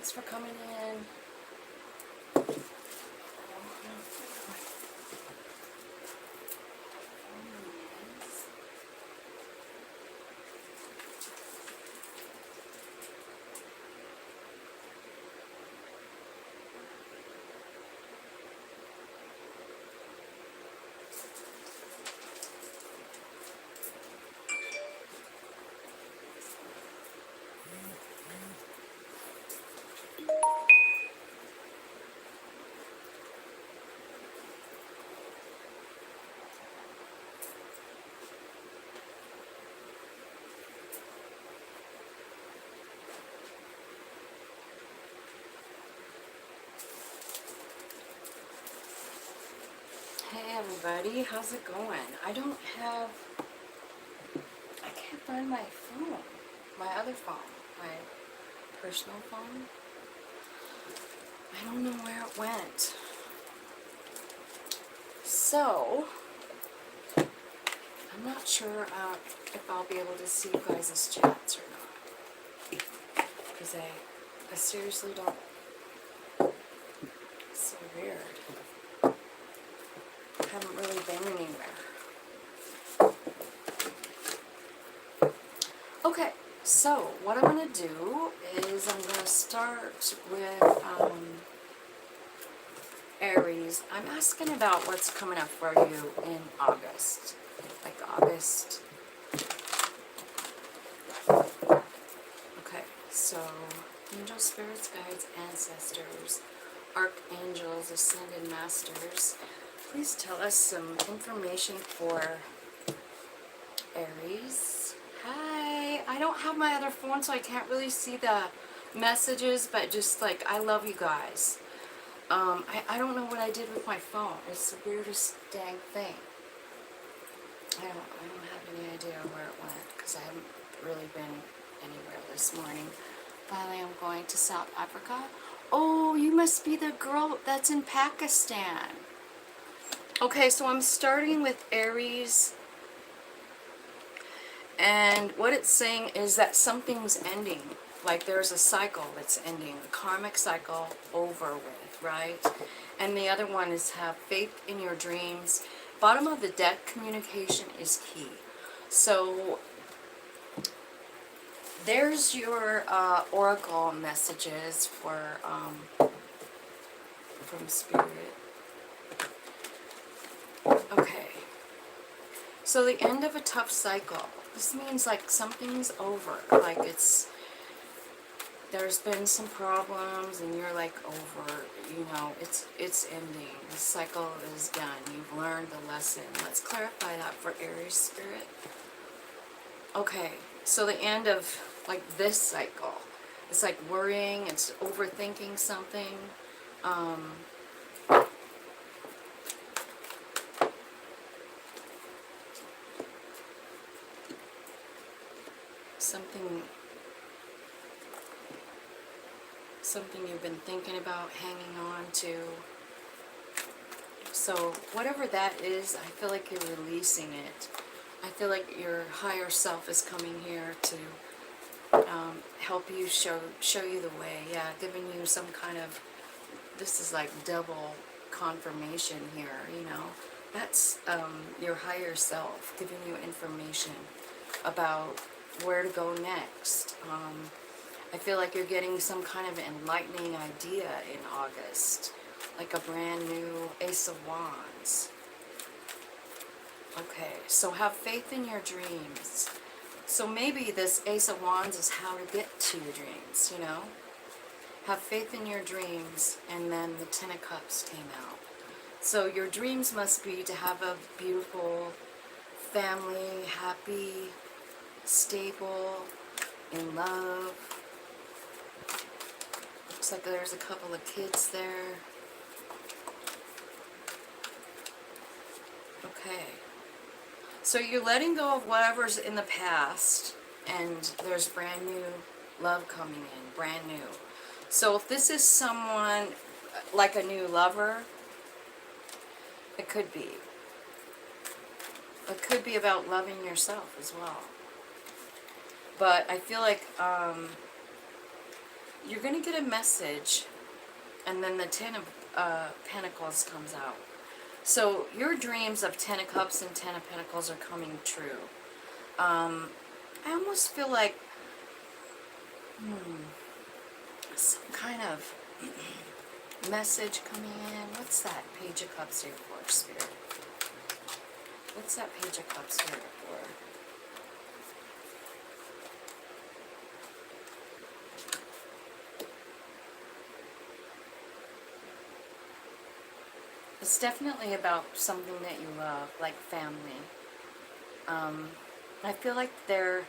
Thanks for coming in. Hey everybody, how's it going? I can't find my phone, my other phone, my personal phone. I don't know where it went. So, I'm not sure if I'll be able to see you guys' chats or not. Because I seriously don't, it's so weird. I haven't really been anywhere. Okay, so what I'm going to do is I'm going to start with Aries. I'm asking about what's coming up for you in August. Like August. Okay, so angels, spirits, guides, ancestors, archangels, ascended masters. Please tell us some information for Aries. Hi, I don't have my other phone, so I can't really see the messages, but just like, I love you guys. I don't know what I did with my phone. It's the weirdest dang thing. I don't have any idea where it went, because I haven't really been anywhere this morning. Finally, I'm going to South Africa. Oh, you must be the girl that's in Pakistan. Okay, so I'm starting with Aries. And what it's saying is that something's ending. Like there's a cycle that's ending. A karmic cycle over with, right? And the other one is have faith in your dreams. Bottom of the deck, communication is key. So there's your oracle messages for from Spirit. Okay. So the end of a tough cycle. This means like something's over. Like there's been some problems and you're like over, you know, it's ending. The cycle is done. You've learned the lesson. Let's clarify that for Aries Spirit. Okay, so the end of like this cycle. It's like worrying, it's overthinking something. Something you've been thinking about, hanging on to. So whatever that is, I feel like you're releasing it. I feel like your higher self is coming here to help you, show you the way. Yeah, giving you some kind of, this is like double confirmation here, you know. That's your higher self giving you information about where to go next. I feel like you're getting some kind of enlightening idea in August, like a brand new Ace of Wands. Okay, so have faith in your dreams. So maybe this Ace of Wands is how to get to your dreams, you know? Have faith in your dreams, and then the Ten of Cups came out. So your dreams must be to have a beautiful family, happy, stable, in love. Looks like there's a couple of kids there. Okay. So you're letting go of whatever's in the past, and there's brand new love coming in, brand new. So if this is someone like a new lover, it could be. It could be about loving yourself as well. But I feel like you're going to get a message, and then the Ten of Pentacles comes out. So your dreams of Ten of Cups and Ten of Pentacles are coming true. I almost feel like some kind of message coming in. What's that Page of Cups here for, Spirit? What's that Page of Cups here for? It's definitely about something that you love, like family. I feel like they're,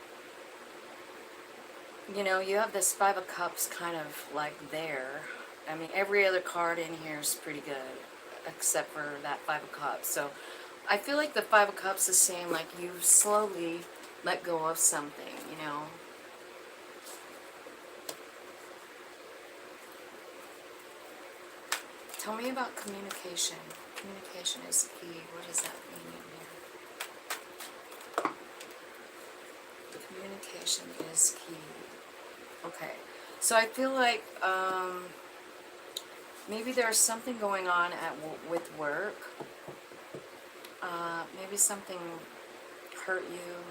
you know, you have this Five of Cups kind of like there. I mean, every other card in here is pretty good, except for that Five of Cups. So I feel like the Five of Cups is saying, like, you've slowly let go of something, you know. Tell me about communication. Communication is key. What does that mean in here? Communication is key. Okay. So I feel like maybe there's something going on with work. Maybe something hurt you.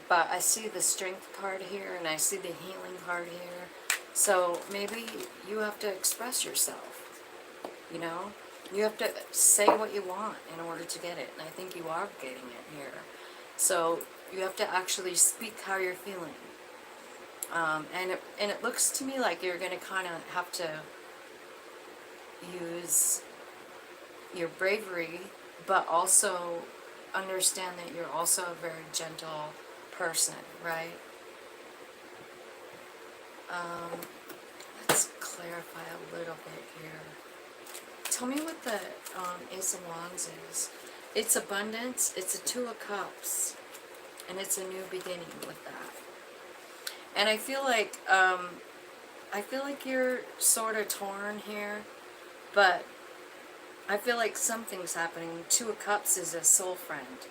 But I see the strength card here, and I see the healing card here. So maybe you have to express yourself, you know? You have to say what you want in order to get it, and I think you are getting it here. So you have to actually speak how you're feeling. And it looks to me like you're going to kind of have to use your bravery, but also understand that you're also a very gentle person, right? Let's clarify a little bit here. Tell me what the Ace of Wands is. It's abundance, it's a Two of Cups, and it's a new beginning with that. And I feel like you're sort of torn here, but I feel like something's happening. Two of Cups is a soul friend,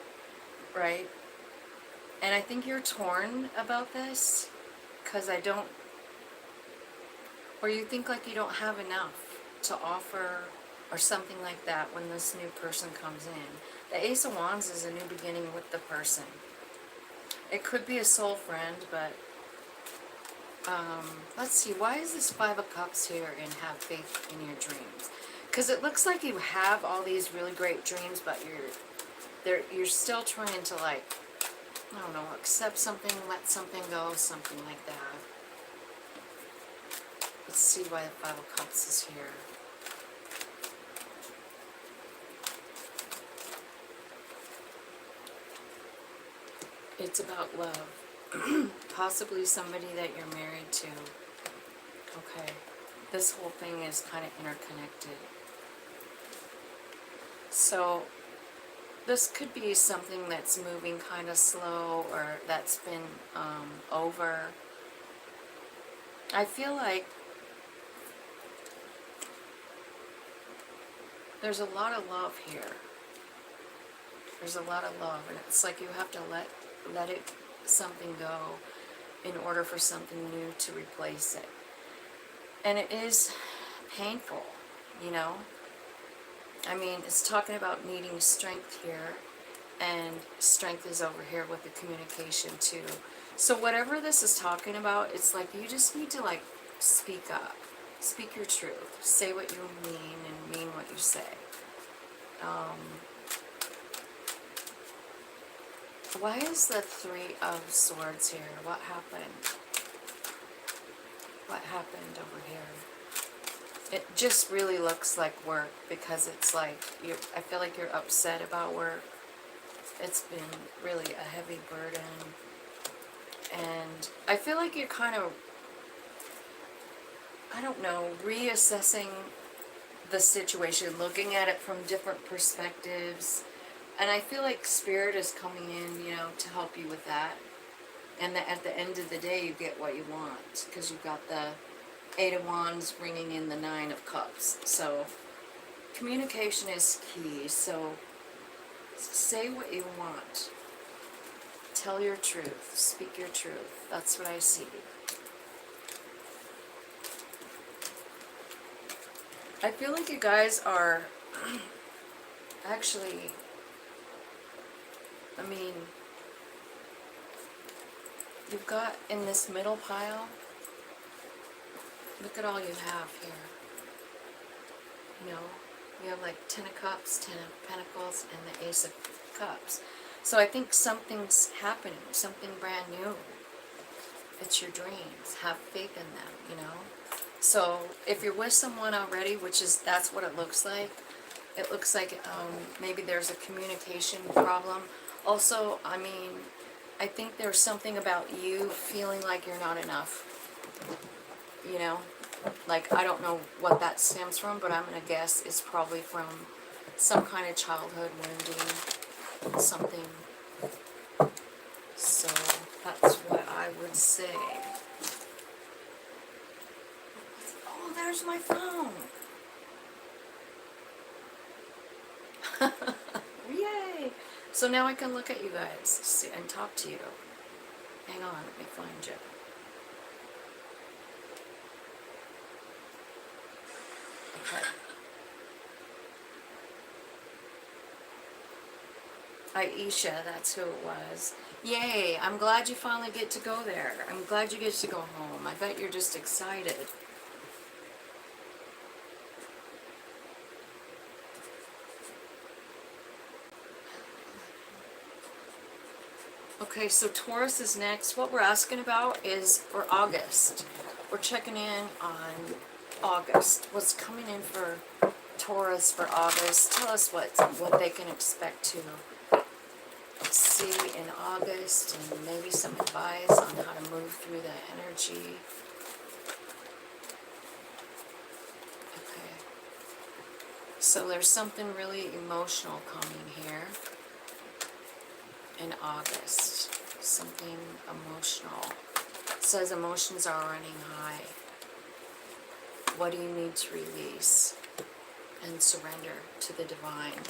right? And I think you're torn about this, because or you think like you don't have enough to offer, or something like that when this new person comes in. The Ace of Wands is a new beginning with the person. It could be a soul friend, but let's see, why is this Five of Cups here and have faith in your dreams? Because it looks like you have all these really great dreams, but you're still trying to, like, I don't know, accept something, let something go, something like that. Let's see why the Five of Cups is here. It's about love. Possibly somebody that you're married to. Okay. This whole thing is kind of interconnected. So this could be something that's moving kind of slow, or that's been over. I feel like there's a lot of love here. There's a lot of love, and it's like you have to let something go in order for something new to replace it. And it is painful, you know? I mean, it's talking about needing strength here, and strength is over here with the communication too. So whatever this is talking about, it's like you just need to, like, speak up. Speak your truth. Say what you mean and mean what you say. Why is the Three of Swords here? What happened? What happened over here? It just really looks like work, because it's like I feel like you're upset about work. It's been really a heavy burden. And I feel like you're kind of, I don't know, reassessing the situation, looking at it from different perspectives. And I feel like Spirit is coming in, you know, to help you with that. And at the end of the day, you get what you want, because you've got the Eight of Wands bringing in the Nine of Cups. So communication is key. So say what you want. Tell your truth. Speak your truth. That's what I see. I feel like you guys are actually, I mean, you've got in this middle pile, look at all you have here. You know, you have like 10 of Cups, 10 of Pentacles, and the Ace of Cups. So I think something's happening, something brand new. It's your dreams. Have faith in them, you know. So if you're with someone already, that's what it looks like. It looks like maybe there's a communication problem. Also, I mean, I think there's something about you feeling like you're not enough. You know, like I don't know what that stems from, but I'm gonna guess it's probably from some kind of childhood wounding, something. So that's what I would say. Oh, there's my phone. Yay! So now I can look at you guys and talk to you. Hang on, let me find you. Okay. Aisha, that's who it was. Yay, I'm glad you finally get to go there. I'm glad you get to go home. I bet you're just excited. Okay, so Taurus is next. What we're asking about is for August. We're checking in on August. What's coming in for Taurus for August? Tell us what they can expect to see in August, and maybe some advice on how to move through the energy. Okay. So there's something really emotional coming here in August. Something emotional. It says emotions are running high. What do you need to release and surrender to the divine?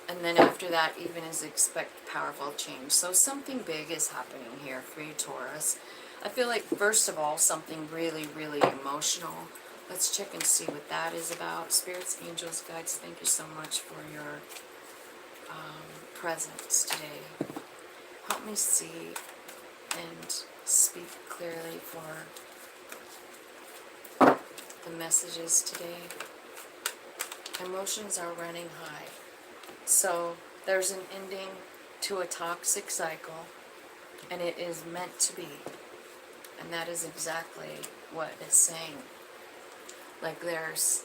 And then after that, even as expect powerful change. So something big is happening here for you, Taurus. I feel like, first of all, something really, really emotional. Let's check and see what that is about. Spirits, angels, guides, thank you so much for your presence today. Help me see and speak clearly for the messages today. Emotions are running high. So there's an ending to a toxic cycle, and it is meant to be. And that is exactly what it's saying. Like there's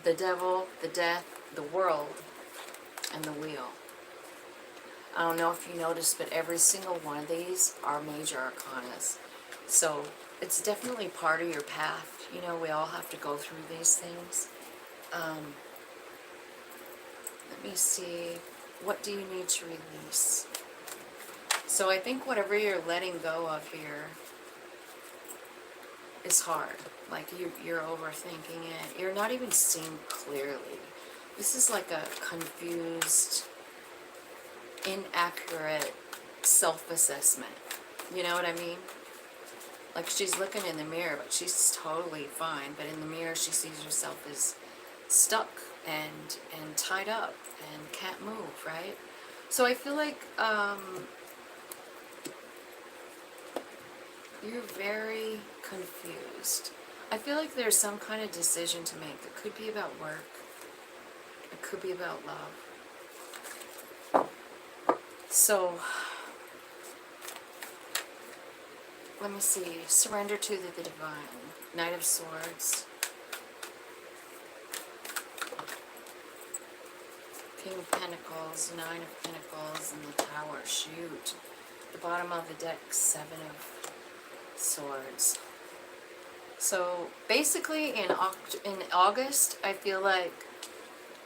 the devil, the death, the world, and the wheel. I don't know if you noticed, but every single one of these are major arcanas. So it's definitely part of your path. You know, we all have to go through these things. Let me see. What do you need to release? So I think whatever you're letting go of here is hard. Like you're overthinking it. You're not even seeing clearly. This is like a confused, inaccurate self-assessment. You know what I mean? Like she's looking in the mirror, but she's totally fine. But in the mirror, she sees herself as stuck and tied up and can't move, right? So I feel like you're very confused. I feel like there's some kind of decision to make. It could be about work. It could be about love. So let me see. Surrender to the divine. Knight of Swords. King of Pentacles, Nine of Pentacles, and the Tower. Shoot. The bottom of the deck, Seven of Swords. So basically in August, I feel like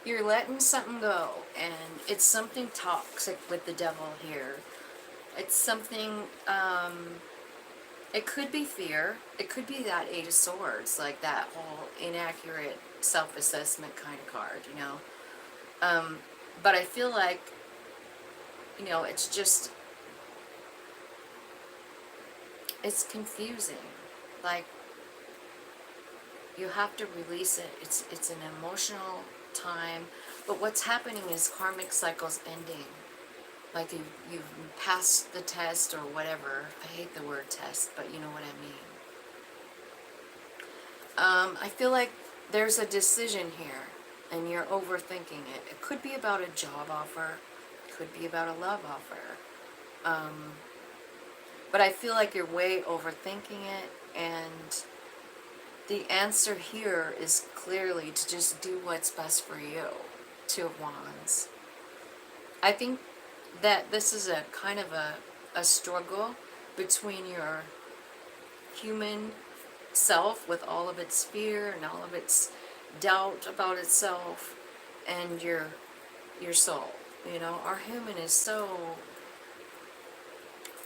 you're letting something go, and it's something toxic with the devil here. It's something, it could be fear. It could be that Eight of Swords, like that whole inaccurate self-assessment kind of card, you know. But I feel like, you know, it's just, it's confusing. Like, You have to release it. It's an emotional time. But what's happening is karmic cycles ending. Like you've passed the test or whatever. I hate the word test, but you know what I mean. I feel like there's a decision here, and you're overthinking it. It could be about a job offer. It could be about a love offer. But I feel like you're way overthinking it, and the answer here is clearly to just do what's best for you. Two of Wands. I think that this is a kind of a struggle between your human self with all of its fear and all of its doubt about itself and your soul. You know, our human is so,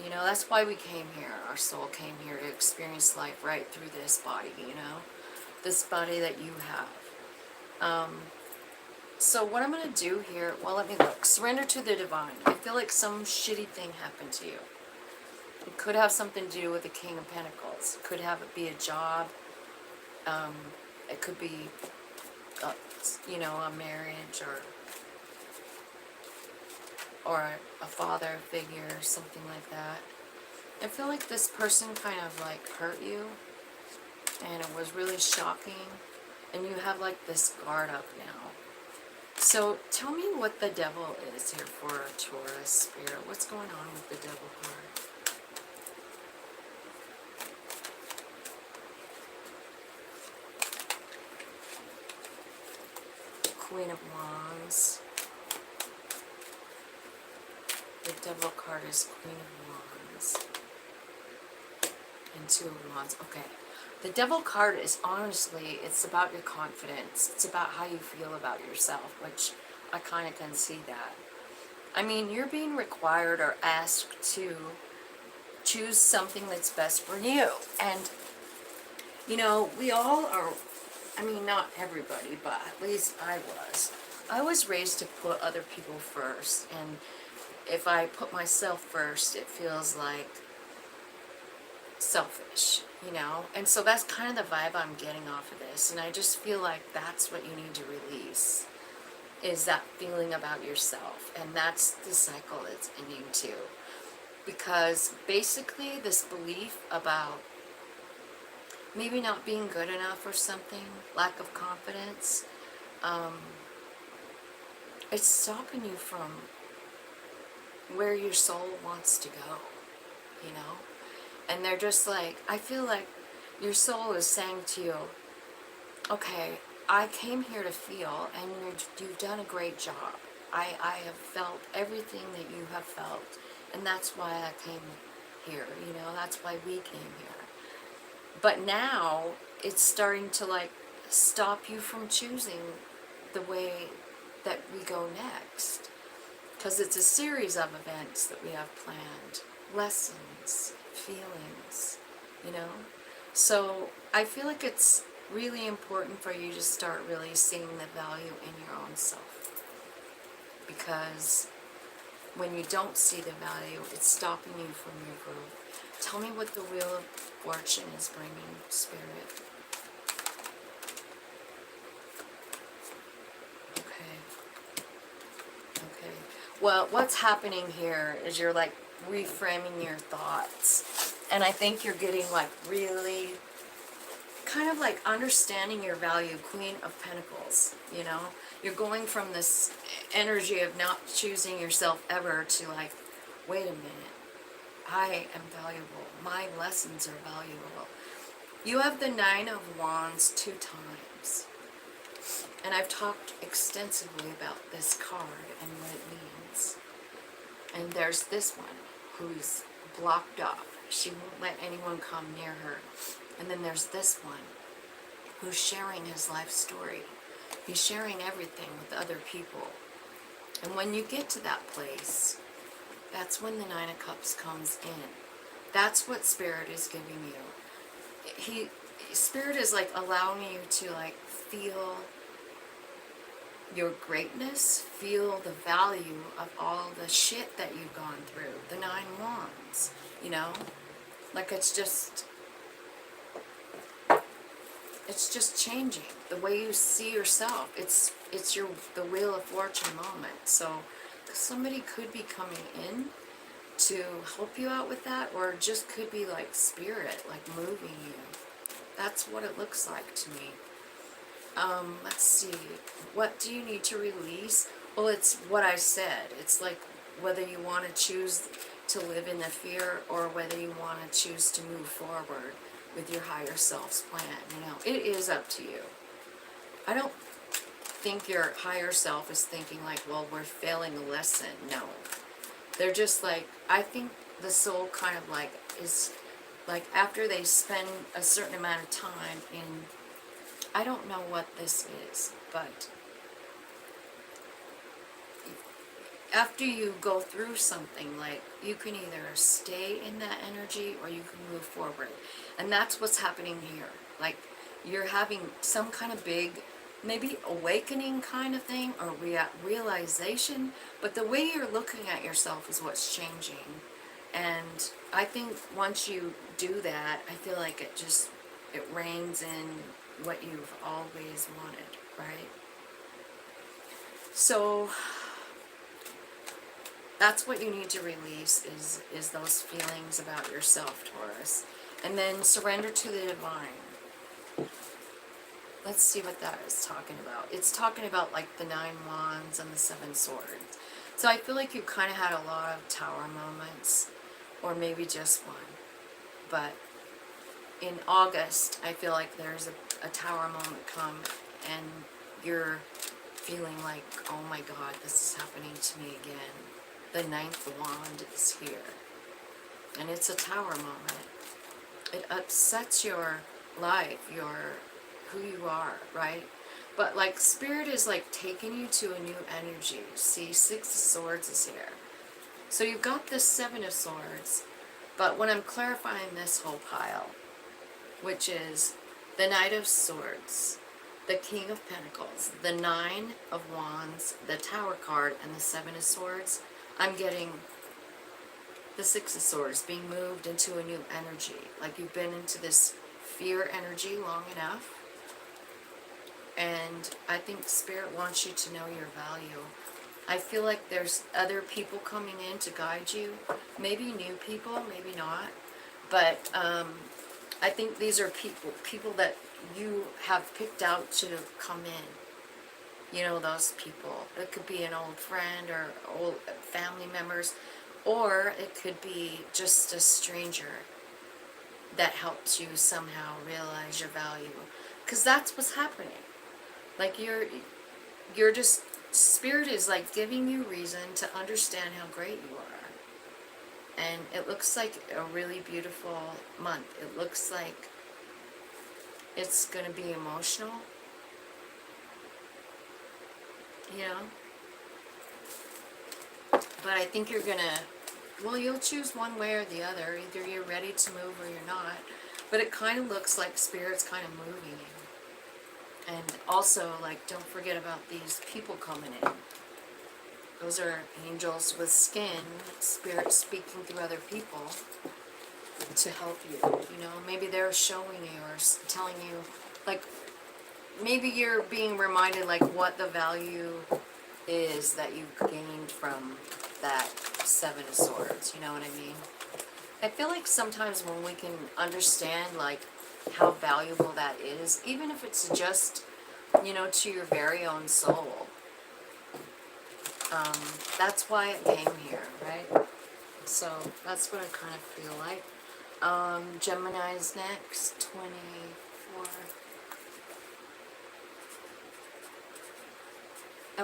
you know, that's why we came here. Our soul came here to experience life right through this body, you know, this body that you have. So what I'm going to do here, well, let me look. Surrender to the divine. I feel like some shitty thing happened to you. It could have something to do with the King of Pentacles. It could have it be a job. It could be, you know, a marriage or a father figure, something like that. I feel like this person kind of like hurt you, and it was really shocking, and you have like this guard up now. So tell me what the devil is here for Taurus spirit. What's going on with the devil card? Queen of Wands. The devil card is Queen of Wands. And Two of Wands. Okay. The devil card is honestly, it's about your confidence. It's about how you feel about yourself, which I kind of can see that. I mean, you're being required or asked to choose something that's best for you. And, you know, we all are, I mean, not everybody, but at least I was. I was raised to put other people first. And if I put myself first, it feels like selfish, you know? And so that's kind of the vibe I'm getting off of this. And I just feel like that's what you need to release, is that feeling about yourself. And that's the cycle it's ending too. Because basically this belief about maybe not being good enough or something, lack of confidence, it's stopping you from where your soul wants to go, you know? And they're just like, I feel like your soul is saying to you, okay, I came here to feel, and you've done a great job. I have felt everything that you have felt, and that's why I came here, you know, that's why we came here. But now, it's starting to like stop you from choosing the way that we go next. Because it's a series of events that we have planned. Lessons, feelings, you know? So I feel like it's really important for you to start really seeing the value in your own self. Because when you don't see the value, it's stopping you from your growth. Tell me what the Wheel of Fortune is bringing, Spirit. Okay. Well, what's happening here is you're like reframing your thoughts. And I think you're getting like really kind of like understanding your value, Queen of Pentacles, you know? You're going from this energy of not choosing yourself ever to like, wait a minute, I am valuable. My lessons are valuable. You have the Nine of Wands 2 times. And I've talked extensively about this card and what it means. And there's this one who's blocked off. She won't let anyone come near her. And then there's this one who's sharing his life story. He's sharing everything with other people. And when you get to that place, that's when the Nine of Cups comes in. That's what Spirit is giving you. Spirit is like allowing you to like feel your greatness, feel the value of all the shit that you've gone through. The 9 Wands, you know? Like it's just, it's just changing the way you see yourself. It's the Wheel of Fortune moment. So somebody could be coming in to help you out with that, or it just could be like spirit, like moving you. That's what it looks like to me. Let's see. What do you need to release? Well, it's what I said. It's like whether you want to choose to live in the fear or whether you want to choose to move forward with your higher self's plan. You know, it is up to you. I don't think your higher self is thinking like, well, we're failing a lesson. No. They're just like, I think the soul kind of like is like after they spend a certain amount of time in, I don't know what this is, but after you go through something, like you can either stay in that energy or you can move forward. And that's what's happening here. Like you're having some kind of big, maybe awakening kind of thing or realization, but the way you're looking at yourself is what's changing. And I think once you do that, I feel like it reigns in what you've always wanted, right? So that's what you need to release is those feelings about yourself, Taurus. And then surrender to the divine. Let's see what that is talking about. It's talking about like the 9 wands and the 7 swords. So I feel like you kind of had a lot of tower moments, or maybe just one. But in August, I feel like there's a tower moment come and you're feeling like, oh my God, this is happening to me again. The 9th wand is here. And it's a tower moment. It upsets your life, who you are, right? But like spirit is like taking you to a new energy. See, 6 of swords is here. So you've got this 7 of swords, but when I'm clarifying this whole pile, which is the Knight of Swords, the King of Pentacles, the 9 of Wands, the Tower card, and the 7 of Swords, I'm getting the 6 of Swords being moved into a new energy. Like you've been into this fear energy long enough. And I think Spirit wants you to know your value. I feel like there's other people coming in to guide you. Maybe new people, maybe not. But I think these are people that you have picked out to come in. You know, those people. It could be an old friend or old family members. Or it could be just a stranger that helps you somehow realize your value. Because that's what's happening. Like you're just, Spirit is like giving you reason to understand how great you are. And it looks like a really beautiful month. It looks like it's going to be emotional. You know? But I think you're going to, well, you'll choose one way or the other. Either you're ready to move or you're not. But it kind of looks like Spirit's kind of moving you. And also, like, don't forget about these people coming in. Those are angels with skin, Spirit speaking through other people to help you. You know, maybe they're showing you or telling you, like, maybe you're being reminded, like, what the value is that you've gained from that 7 of Swords. You know what I mean? I feel like sometimes when we can understand, like, how valuable that is, even if it's just, you know, to your very own soul. That's why it came here, right? So that's what I kind of feel like. Gemini's next, 24.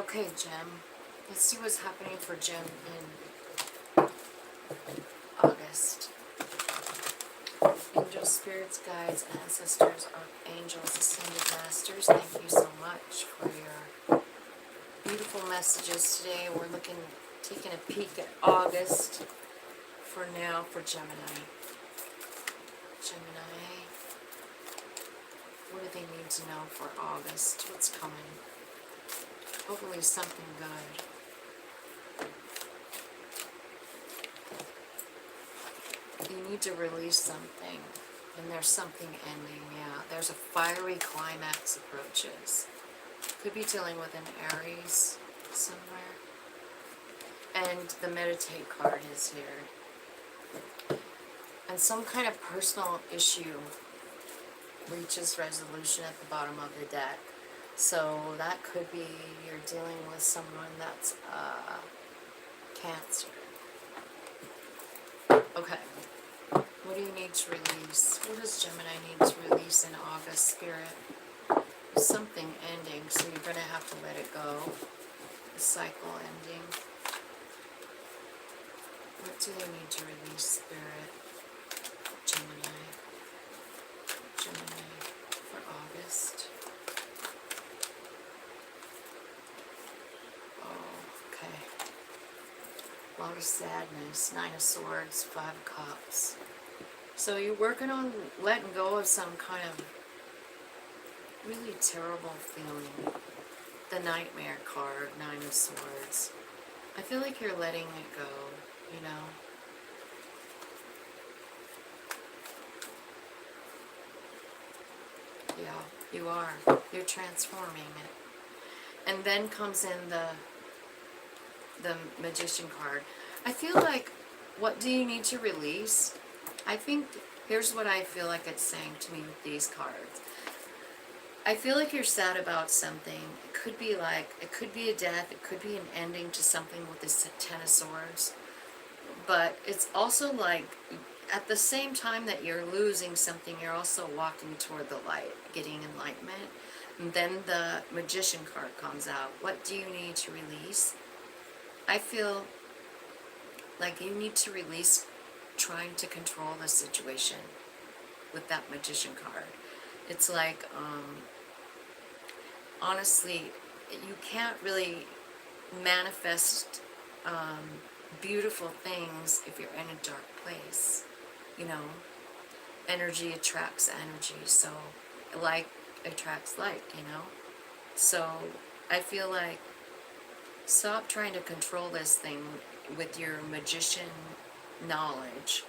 Okay, Gem. Let's see what's happening for Gem in August. Angels, spirits, guides, ancestors, archangels, ascended masters, thank you so much for your beautiful messages today. We're taking a peek at August for now for Gemini. Gemini, what do they need to know for August? What's coming? Hopefully something good. You need to release something. And there's something ending, yeah. There's a fiery climax approaches. Could be dealing with an Aries somewhere. And the meditate card is here. And some kind of personal issue reaches resolution at the bottom of the deck. So that could be you're dealing with someone that's Cancer. Okay. What do you need to release? What does Gemini need to release in August, Spirit? Something ending, so you're going to have to let it go. The cycle ending. What do they need to release, Spirit? Gemini. Gemini for August. Oh, okay. A lot of sadness. 9 of Swords, 5 of Cups. So you're working on letting go of some kind of really terrible feeling. The Nightmare card, 9 of Swords. I feel like you're letting it go, you know. Yeah, you are. You're transforming it. And then comes in the Magician card. I feel like, what do you need to release? I think, here's what I feel like it's saying to me with these cards. I feel like you're sad about something. It could be like, it could be a death, it could be an ending to something with this 10 of Swords. But it's also like, at the same time that you're losing something, you're also walking toward the light, getting enlightenment. And then the Magician card comes out. What do you need to release? I feel like you need to release trying to control the situation with that Magician card. It's like, honestly, you can't really manifest beautiful things if you're in a dark place, you know. Energy attracts energy, so like attracts like, you know. So I feel like stop trying to control this thing with your magician knowledge,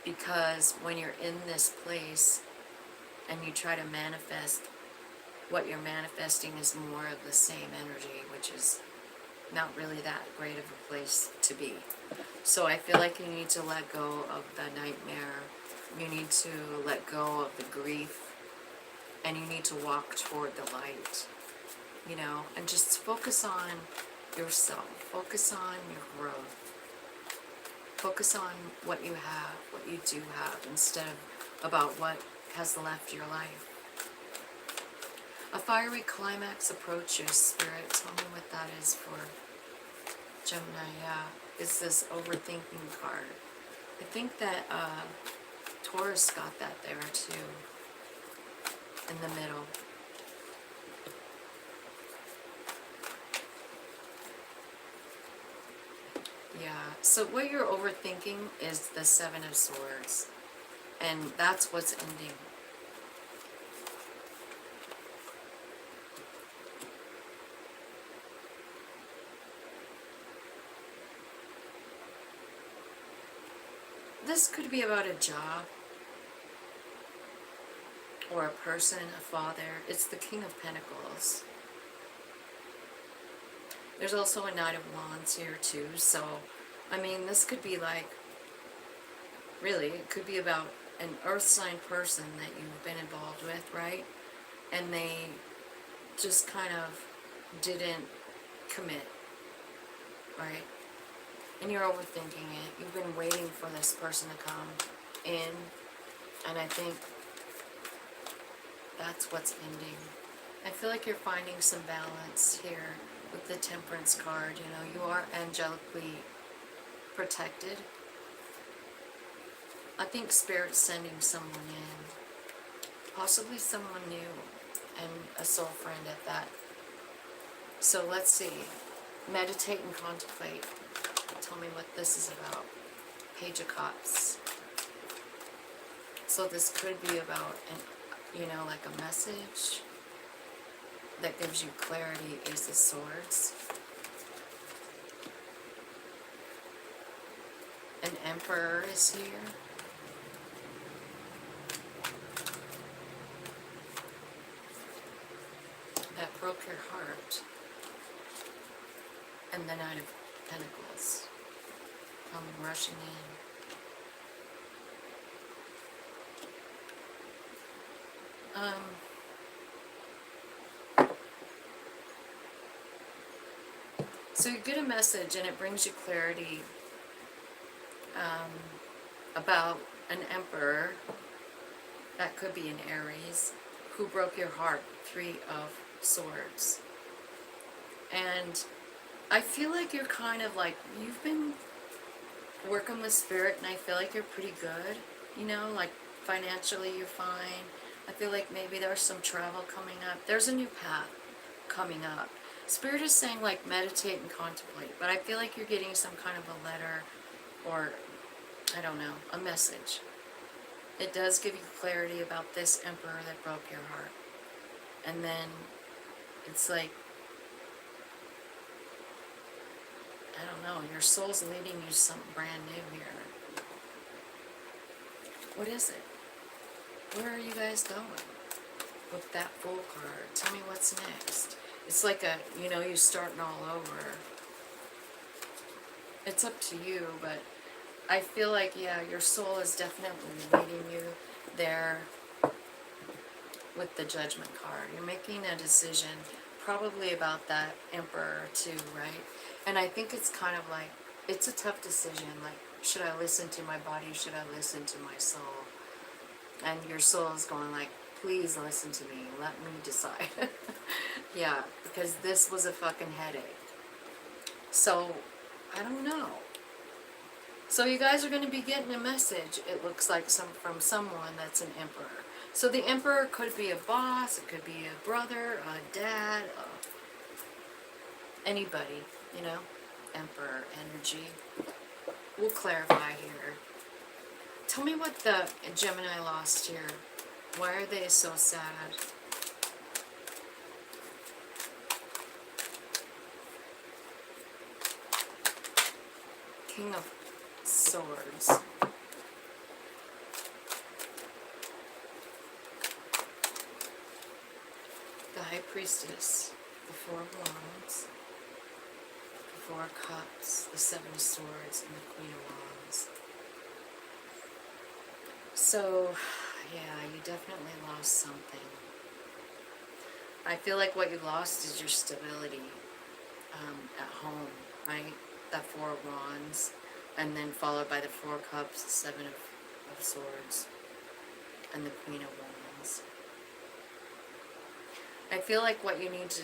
because when you're in this place and you try to manifest, what you're manifesting is more of the same energy, which is not really that great of a place to be. So I feel like you need to let go of the nightmare, you need to let go of the grief, and you need to walk toward the light, you know, and just focus on yourself, focus on your growth, focus on what you have, what you do have, instead of about what has left your life. A fiery climax approaches, Spirit. Tell me what that is for Gemini. Yeah, it's this overthinking card. I think that Taurus got that there too, in the middle. Yeah, so what you're overthinking is the 7 of Swords, and that's what's ending. This could be about a job, or a person, a father. It's the King of Pentacles. There's also a Knight of Wands here too, so, I mean, this could be like, really, it could be about an earth sign person that you've been involved with, right? And they just kind of didn't commit, right? And you're overthinking it. You've been waiting for this person to come in, and I think that's what's ending. I feel like you're finding some balance here with the Temperance card. You know, you are angelically protected. I think Spirit's sending someone in, possibly someone new, and a soul friend at that. So let's see. Meditate and contemplate. Tell me what this is about. Page of Cups. So this could be about, an, you know, like a message that gives you clarity. Ace of Swords. An Emperor is here. that broke your heart. And the Knight of Pentacles coming rushing in. So you get a message and it brings you clarity about an emperor, that could be an Aries, who broke your heart, 3 of Swords. And I feel like you're kind of like, you've been working with spirit, and I feel like you're pretty good, you know, like financially you're fine. I feel like maybe there's some travel coming up. There's a new path coming up. Spirit is saying like meditate and contemplate, but I feel like you're getting some kind of a letter or, I don't know, a message. It does give you clarity about this emperor that broke your heart. And then it's like, I don't know, your soul's leading you something brand new here. What is it? Where are you guys going with that Fool card? Tell me what's next. It's like a, you know, you're starting all over. It's up to you, but I feel like, yeah, your soul is definitely leading you there with the Judgment card. You're making a decision probably about that Emperor too, right? And I think it's kind of like, it's a tough decision. Like, should I listen to my body? Should I listen to my soul? And your soul is going like, please listen to me. Let me decide. Yeah, because this was a fucking headache. So, I don't know. So you guys are going to be getting a message, it looks like, from someone that's an emperor. So the emperor could be a boss, it could be a brother, a dad, anybody, you know, emperor energy. We'll clarify here. Tell me what the Gemini lost here. Why are they so sad? King of Swords. The High Priestess. The Four of Wands. The Four of Cups. The Seven of Swords. And the Queen of Wands. So, yeah, you definitely lost something. I feel like what you lost is your stability at home, right? That Four of Wands, and then followed by the Four of Cups, the Seven of Swords, and the Queen of Wands. I feel like what you need to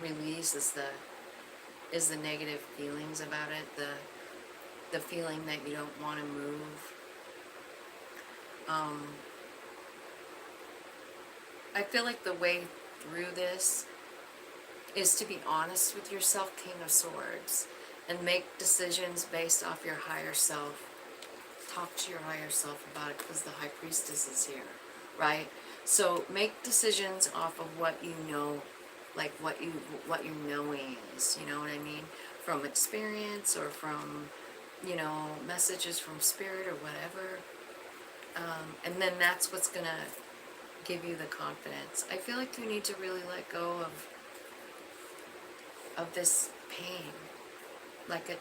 release is the negative feelings about it, the feeling that you don't want to move. I feel like the way through this is to be honest with yourself, King of Swords, and make decisions based off your higher self. Talk to your higher self about it, because the High Priestess is here, right? So make decisions off of what you know, like what your knowing is, you know what I mean? From experience or from, you know, messages from spirit or whatever. And then that's what's gonna give you the confidence. I feel like you need to really let go of this pain. Like I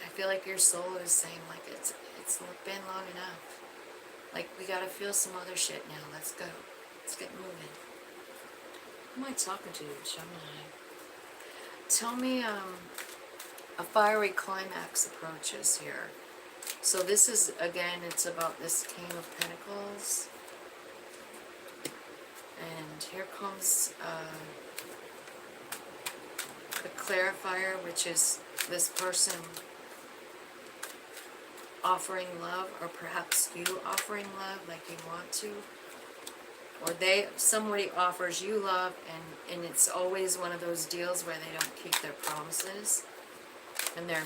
feel like your soul is saying like it's been long enough. Like we gotta feel some other shit now. Let's go. Let's get moving. Who am I talking to? Gemini. Tell me a fiery climax approaches here. So this is, again, it's about this King of Pentacles. And here comes the clarifier, which is this person offering love, or perhaps you offering love like you want to. Or somebody offers you love, and it's always one of those deals where they don't keep their promises. And they're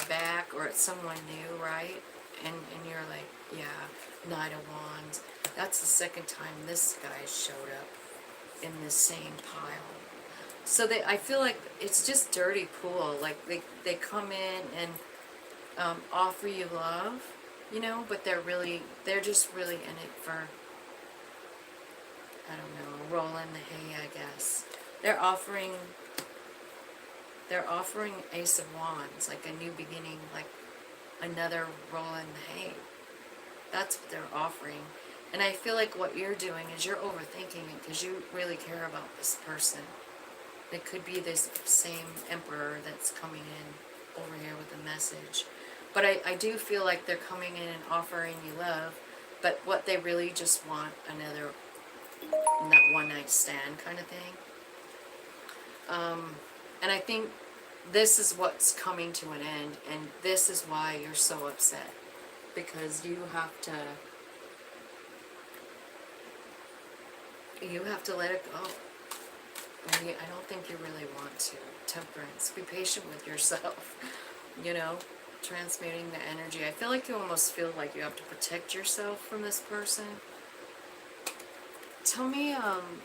back, or it's someone new, right? And you're like, yeah, Knight of Wands. That's the second time this guy showed up in this same pile. So I feel like it's just dirty pool. Like they come in and offer you love, you know, but they're just really in it for I don't know, roll in the hay, I guess. They're offering Ace of Wands, like a new beginning, like another roll in the hay. That's what they're offering. And I feel like what you're doing is you're overthinking it because you really care about this person. It could be this same emperor that's coming in over here with a message. But I do feel like they're coming in and offering you love, but what they really just want another one night stand kind of thing. And I think this is what's coming to an end, and this is why you're so upset. Because you have to let it go. And I don't think you really want to. Temperance. Be patient with yourself. You know, transmuting the energy. I feel like you almost feel like you have to protect yourself from this person. Tell me,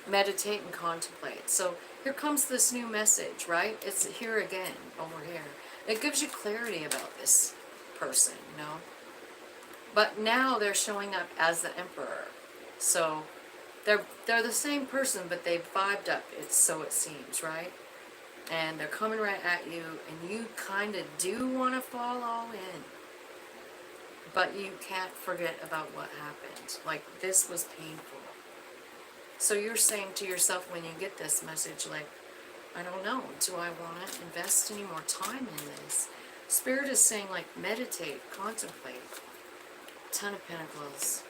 meditate and contemplate. So here comes this new message, right? It's here again, over here. It gives you clarity about this person, you know? But now they're showing up as the emperor. So they're the same person, but they've vibed up, so it seems, right? And they're coming right at you, and you kind of do want to fall all in. But you can't forget about what happened. Like, this was painful. So you're saying to yourself when you get this message, like, I don't know, do I want to invest any more time in this? Spirit is saying, like, meditate, contemplate. Ten of Pentacles.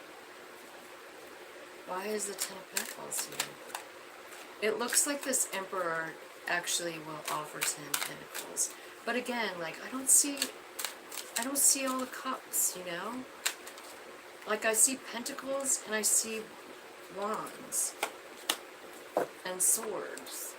Why is the Ten of Pentacles here? It looks like this Emperor actually will offer 10 Pentacles. But again, like, I don't see all the cups, you know? Like, I see Pentacles and I see Wands and Swords.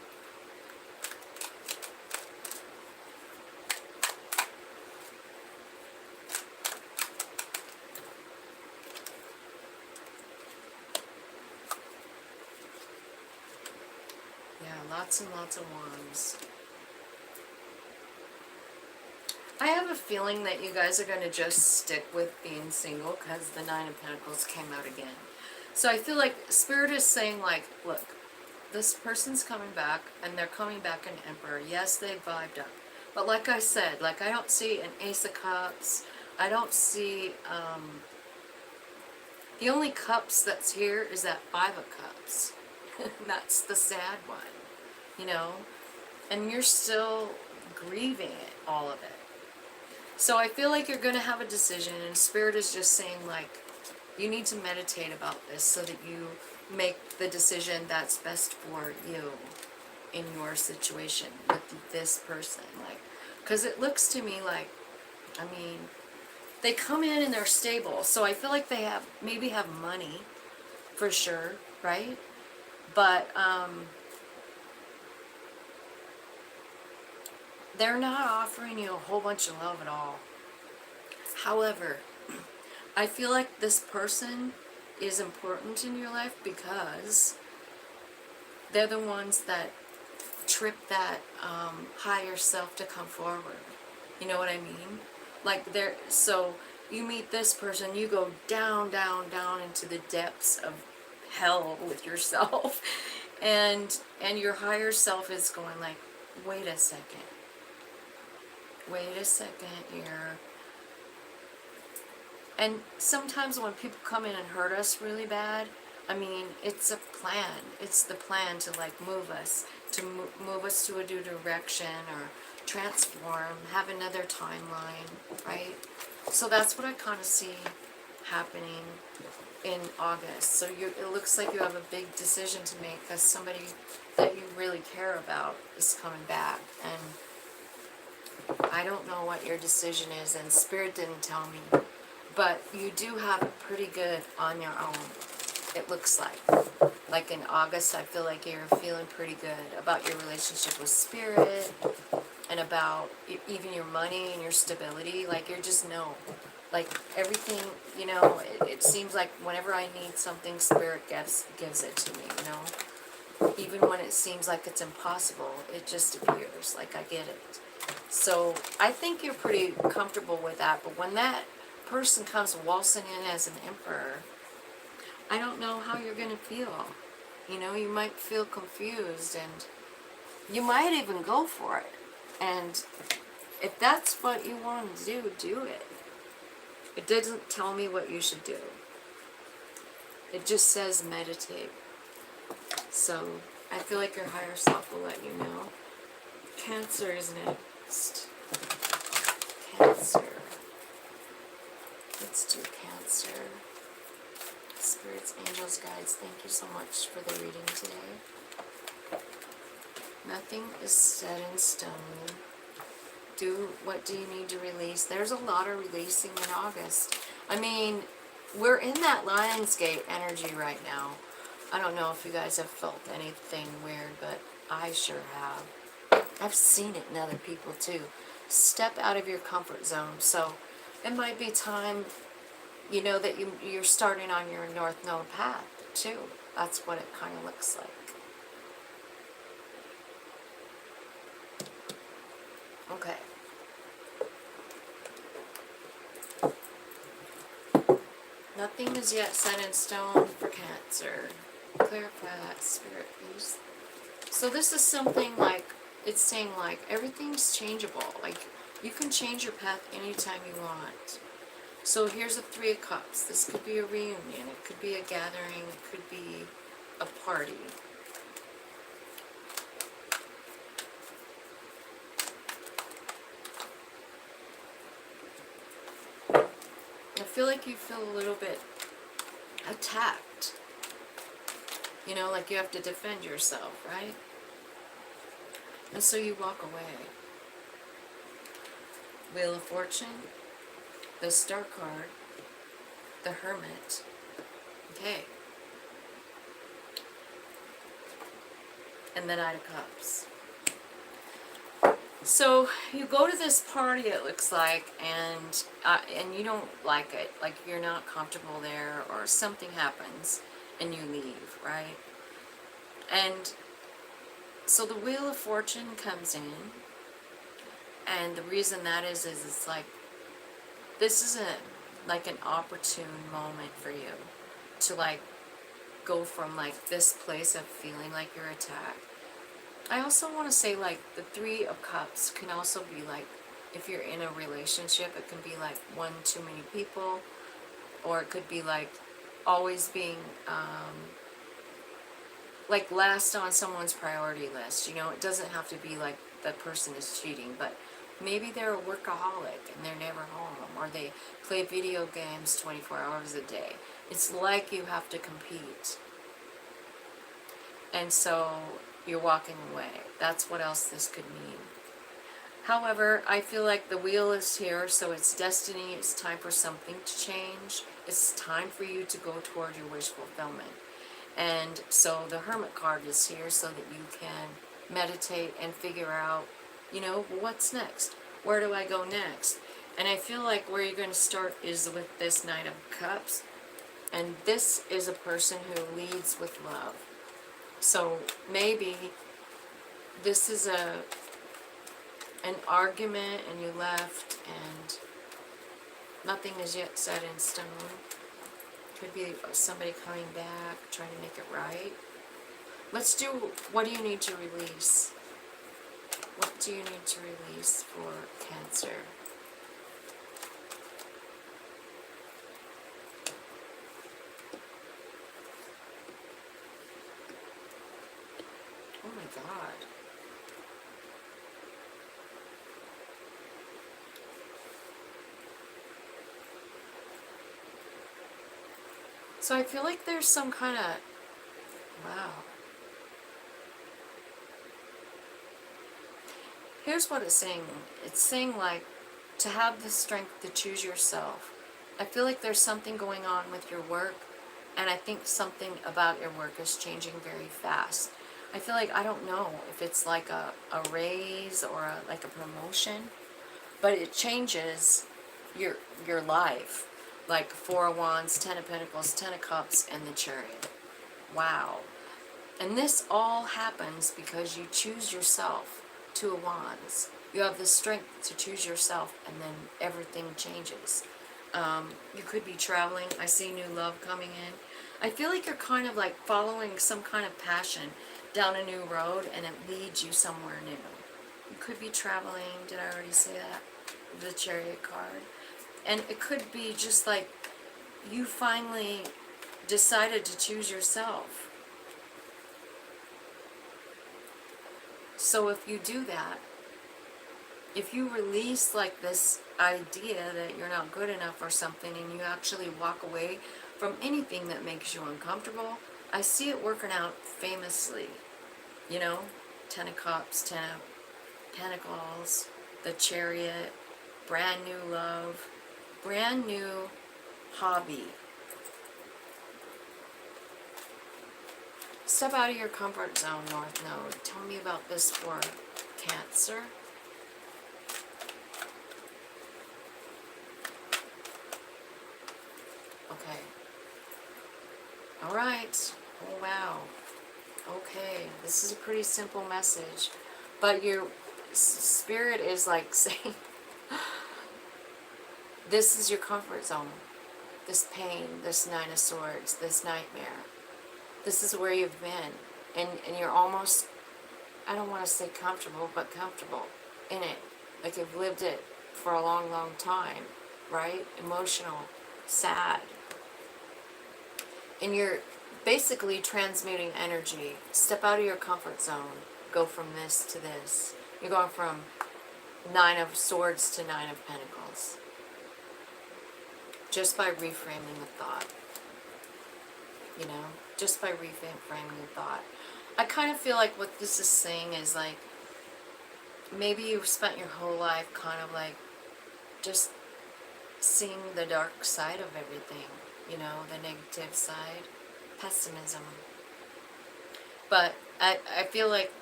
Lots and lots of Wands. I have a feeling that you guys are going to just stick with being single because the Nine of Pentacles came out again. So I feel like Spirit is saying, like, look, this person's coming back, and they're coming back an Emperor. Yes, they vibed up. But like I said, like, I don't see an Ace of Cups. I don't see, the only cups that's here is that Five of Cups. That's the sad one. You know, and you're still grieving it, all of it. So I feel like you're going to have a decision, and Spirit is just saying, like, you need to meditate about this so that you make the decision that's best for you in your situation with this person. Like, because it looks to me like, I mean, they come in and they're stable, so I feel like they maybe have money, for sure, right? But, they're not offering you a whole bunch of love at all. However, I feel like this person is important in your life because they're the ones that trip that higher self to come forward. You know what I mean? Like, so you meet this person, you go down, down, down into the depths of hell with yourself, and your higher self is going like, wait a second. Wait a second here. And sometimes when people come in and hurt us really bad, I mean, it's a plan. It's the plan to, like, move us, to move us to a new direction or transform, have another timeline, right? So that's what I kind of see happening in August. So it looks like you have a big decision to make because somebody that you really care about is coming back. And I don't know what your decision is, and Spirit didn't tell me, but you do have it pretty good on your own, it looks like. Like in August, I feel like you're feeling pretty good about your relationship with Spirit and about even your money and your stability. Like, you just know. Like, everything, you know, it seems like whenever I need something, Spirit gives it to me, you know. Even when it seems like it's impossible, it just appears. Like, I get it. So I think you're pretty comfortable with that. But when that person comes waltzing in as an Emperor, I don't know how you're going to feel. You know, you might feel confused, and you might even go for it. And if that's what you want to do, do it. It doesn't tell me what you should do. It just says meditate. So I feel like your higher self will let you know. Cancer is next. Cancer. Let's do Cancer. Spirits, angels, guides, thank you so much for the reading today. Nothing is set in stone. What do you need to release? There's a lot of releasing in August. I mean, we're in that Lionsgate energy right now. I don't know if you guys have felt anything weird, but I sure have. I've seen it in other people too. Step out of your comfort zone. So it might be time, you know, that you're starting on your North Node path too. That's what it kind of looks like. Okay. Nothing is yet set in stone for Cancer. Clarify that, Spirit, please. So this is something like, it's saying like, everything's changeable. Like, you can change your path anytime you want. So here's a 3 of Cups. This could be a reunion. It could be a gathering. It could be a party. I feel like you feel a little bit attacked. You know, like you have to defend yourself, right? And so you walk away. Wheel of Fortune, the Star card, the Hermit. Okay. And the Knight of Cups. So you go to this party, it looks like, and you don't like it, like you're not comfortable there, or something happens and you leave, right? And so the Wheel of Fortune comes in, and the reason that is it's like, this is like an opportune moment for you to like go from like this place of feeling like you're attacked. I also want to say, like, the 3 of Cups can also be like, if you're in a relationship, it can be like one too many people, or it could be like always being like last on someone's priority list. You know, it doesn't have to be like that person is cheating, but maybe they're a workaholic and they're never home, or they play video games 24 hours a day. It's like you have to compete. And so you're walking away. That's what else this could mean. However, I feel like the wheel is here, so it's destiny. It's time for something to change. It's time for you to go toward your wish fulfillment. And so the Hermit card is here so that you can meditate and figure out, you know, what's next? Where do I go next? And I feel like where you're going to start is with this Knight of Cups. And this is a person who leads with love. So maybe this is an argument and you left and nothing is yet set in stone. Could be somebody coming back, trying to make it right. Let's do, what do you need to release? What do you need to release for Cancer? Oh my God. So I feel like there's some kind of, wow. Here's what it's saying. It's saying like, to have the strength to choose yourself. I feel like there's something going on with your work, and I think something about your work is changing very fast. I feel like, I don't know if it's like a raise or like a promotion, but it changes your life. Like 4 of Wands, 10 of Pentacles, 10 of Cups, and the Chariot. Wow. And this all happens because you choose yourself. 2 of Wands. You have the strength to choose yourself, and then everything changes. You could be traveling. I see new love coming in. I feel like you're kind of like following some kind of passion down a new road, and it leads you somewhere new. You could be traveling. Did I already say that? The Chariot card. And it could be just like you finally decided to choose yourself. So if you do that, if you release like this idea that you're not good enough or something, and you actually walk away from anything that makes you uncomfortable, I see it working out famously. You know, Ten of Cups, Ten of Pentacles, the Chariot, brand new love, brand new hobby. Step out of your comfort zone, North Node. Tell me about this for Cancer. Okay. All right. Oh, wow. Okay. This is a pretty simple message. But your spirit is like saying, this is your comfort zone. This pain, this Nine of Swords, this nightmare. This is where you've been. And you're almost, I don't want to say comfortable, but comfortable in it. Like you've lived it for a long, long time, right? Emotional, sad. And you're basically transmuting energy. Step out of your comfort zone. Go from this to this. You're going from Nine of Swords to Nine of Pentacles. Just by reframing the thought. You know? Just by reframing the thought. I kind of feel like what this is saying is like, maybe you've spent your whole life kind of like just seeing the dark side of everything, you know, the negative side, pessimism. But I feel like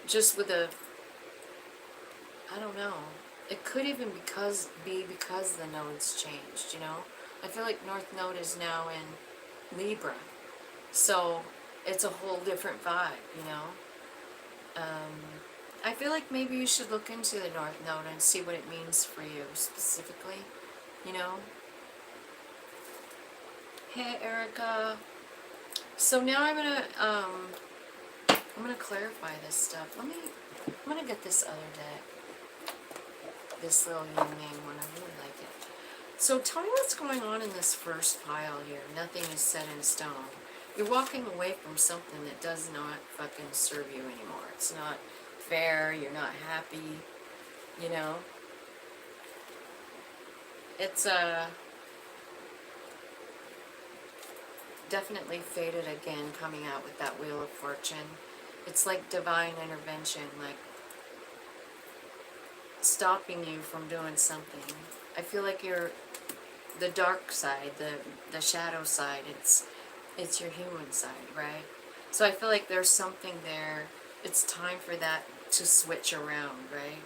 just with a, I don't know, it could even be because the nodes changed, you know. I feel like North Node is now in Libra, so it's a whole different vibe, you know. I feel like maybe you should look into the North Node and see what it means for you specifically, you know. Hey, Erica. So now I'm gonna clarify this stuff. I'm gonna get this other deck, this little yin yang one. I really like it. So tell me what's going on in this first pile here. Nothing is set in stone. You're walking away from something that does not fucking serve you anymore. It's not fair. You're not happy. You know. It's definitely faded again, coming out with that Wheel of Fortune. It's like divine intervention, like stopping you from doing something. I feel like you're the dark side, the shadow side. It's your human side, right? So I feel like there's something there. It's time for that to switch around, right?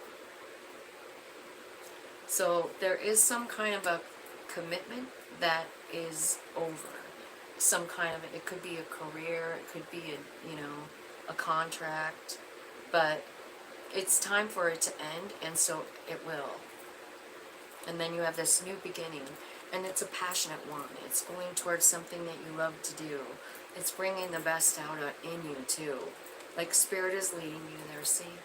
So there is some kind of a commitment that is over. Some kind of, it could be a career, it could be a, you know, a contract, but it's time for it to end, and so it will. And then you have this new beginning, and it's a passionate one. It's going towards something that you love to do. It's bringing the best out in you too. Like Spirit is leading you there, see?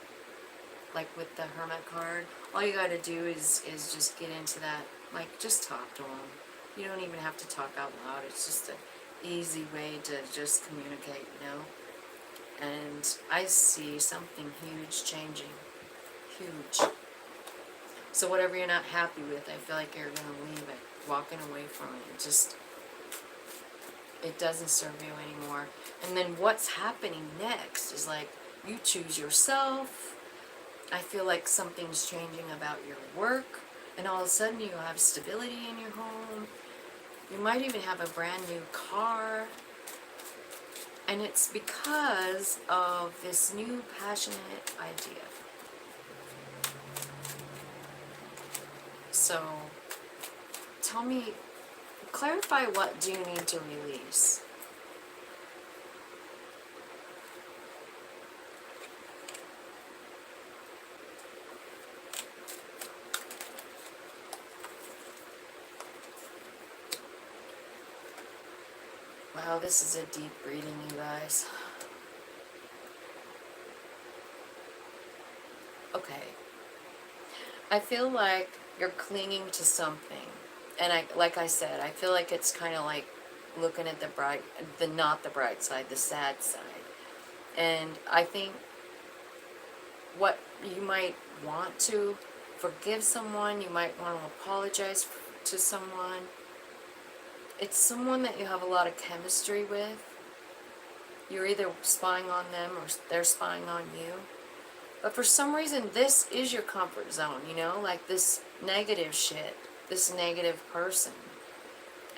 Like with the Hermit card, all you gotta do is just get into that, like just talk to them. You don't even have to talk out loud. It's just an easy way to just communicate, you know? And I see something huge changing. Huge. So whatever you're not happy with, I feel like you're going to leave it, walking away from it. Just, it doesn't serve you anymore. And then what's happening next is like, you choose yourself. I feel like something's changing about your work. And all of a sudden you have stability in your home. You might even have a brand new car. And it's because of this new passionate idea. So, tell me, clarify, what do you need to release? Wow. Wow, this is a deep reading, you guys. Okay. I feel like you're clinging to something. And like I said, I feel like it's kind of like looking at not the bright side, the sad side. And I think what you might want to forgive someone, you might want to apologize to someone. It's someone that you have a lot of chemistry with. You're either spying on them or they're spying on you. But for some reason, this is your comfort zone, you know? Like this negative shit, this negative person.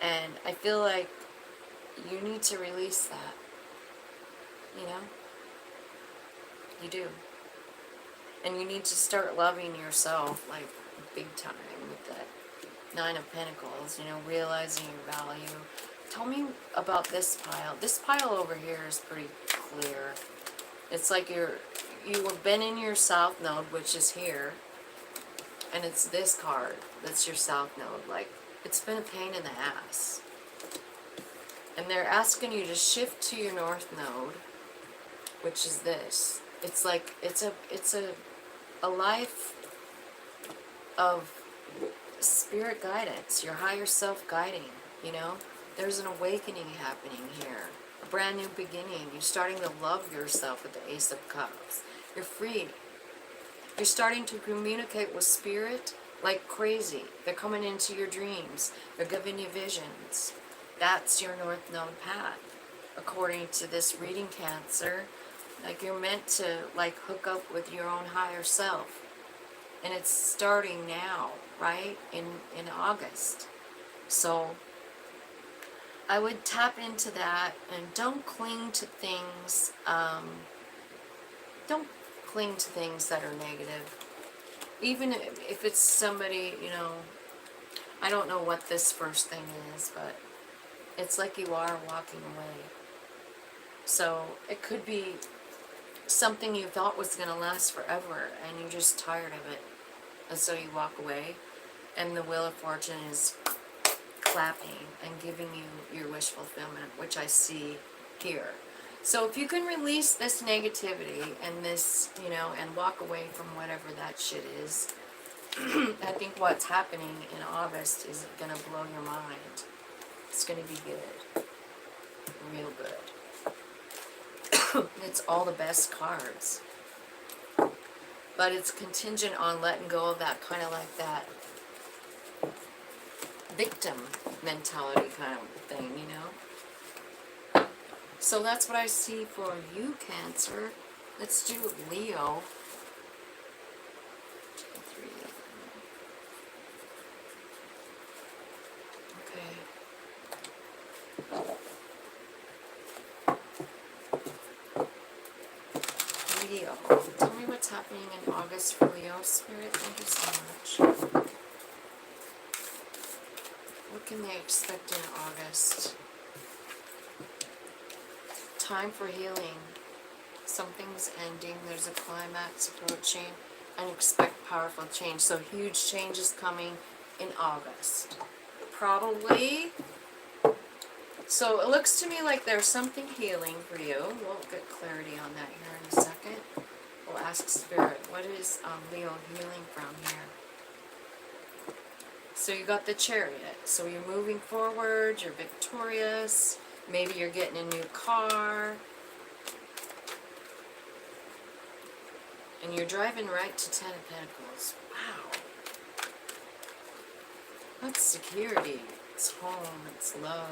And I feel like you need to release that, you know? You do. And you need to start loving yourself, like, big time with that Nine of Pentacles, you know, realizing your value. Tell me about this pile. This pile over here is pretty clear. It's like you have been in your South Node, which is here, and it's this card that's your South Node. Like, it's been a pain in the ass. And they're asking you to shift to your North Node, which is this. It's like, it's a life of spirit guidance, your higher self guiding, you know? There's an awakening happening here. A brand new beginning. You're starting to love yourself with the Ace of Cups. You're free. You're starting to communicate with spirit like crazy. They're coming into your dreams. They're giving you visions. That's your North Node path. According to this reading, Cancer, like you're meant to like hook up with your own higher self. And it's starting now, right? In August. So I would tap into that and don't cling to things. Don't cling to things that are negative. Even if it's somebody, you know, I don't know what this first thing is, but it's like you are walking away. So it could be something you thought was going to last forever and you're just tired of it. And so you walk away and the Wheel of Fortune is clapping and giving you your wish fulfillment, which I see here. So if you can release this negativity and this, you know, and walk away from whatever that shit is, I think what's happening in August is going to blow your mind. It's going to be good. Real good. It's all the best cards. But it's contingent on letting go of that kind of like that victim mentality kind of thing, you know? So that's what I see for you, Cancer. Let's do Leo. 2, 3. Okay. Leo. Tell me what's happening in August for Leo, Spirit. Thank you so much. What can they expect in August? Time for healing. Something's ending. There's a climax approaching. And expect powerful change. So huge change is coming in August. Probably. So it looks to me like there's something healing for you. We'll get clarity on that here in a second. We'll ask Spirit, what is Leo healing from here? So you got the Chariot. So you're moving forward, you're victorious. Maybe you're getting a new car. And you're driving right to 10 of Pentacles. Wow. That's security. It's home. It's love.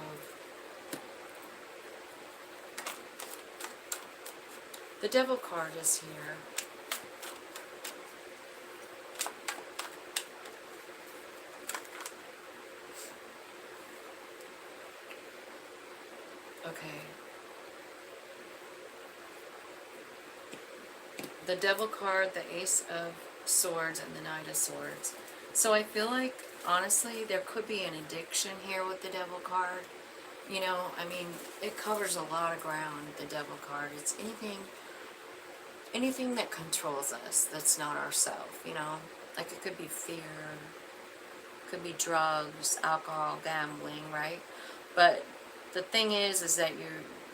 The Devil card is here. Okay. The Devil card, the Ace of Swords, and the Knight of Swords. So I feel like, honestly, there could be an addiction here with the Devil card. You know, I mean, it covers a lot of ground, the Devil card. It's anything that controls us that's not ourself, you know? Like it could be fear, could be drugs, alcohol, gambling, right? But the thing is that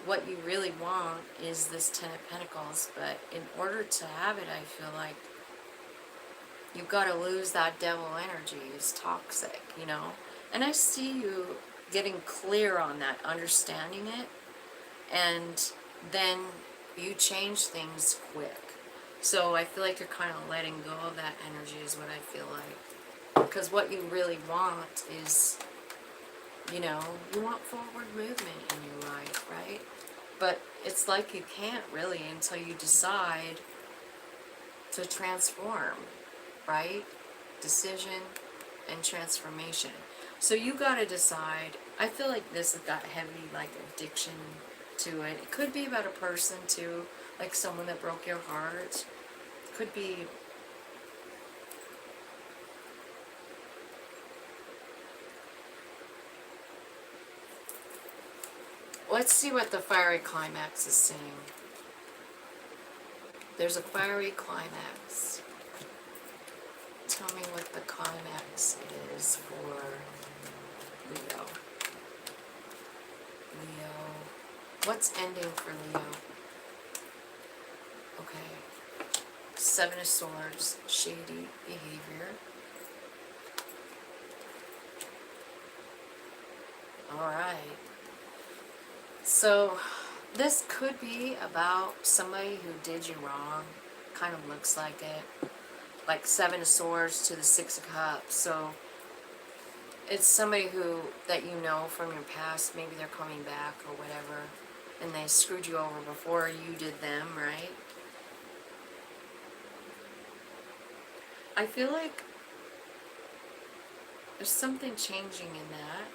what you really want is this Ten of Pentacles, but in order to have it, I feel like you've got to lose that devil energy. It's toxic, you know? And I see you getting clear on that, understanding it, and then you change things quick. So I feel like you're kind of letting go of that energy is what I feel like. Because what you really want is, you know, you want forward movement in your life, right? But it's like you can't really until you decide to transform, right? Decision and transformation. So you got to decide. I feel like this has got heavy, like, addiction to it. It could be about a person too, like someone that broke your heart. It could be let's see what the fiery climax is saying. There's a fiery climax. Tell me what the climax is for Leo. Leo. What's ending for Leo? Okay. Seven of Swords. Shady behavior. Alright. So, this could be about somebody who did you wrong. Kind of looks like it. Like Seven of Swords to the Six of Cups. So, it's somebody that you know from your past. Maybe they're coming back or whatever. And they screwed you over before you did them, right? I feel like there's something changing in that.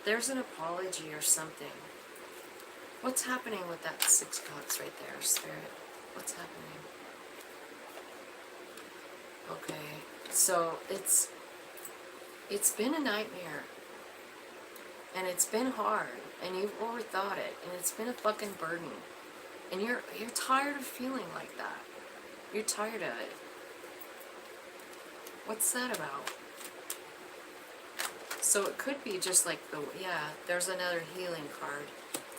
There's an apology or something. What's happening with that Six of Cups right there, Spirit? What's happening? Okay, so it's been a nightmare. And it's been hard. And you've overthought it. And it's been a fucking burden. And you're tired of feeling like that. You're tired of it. What's that about? So it could be just like there's another healing card.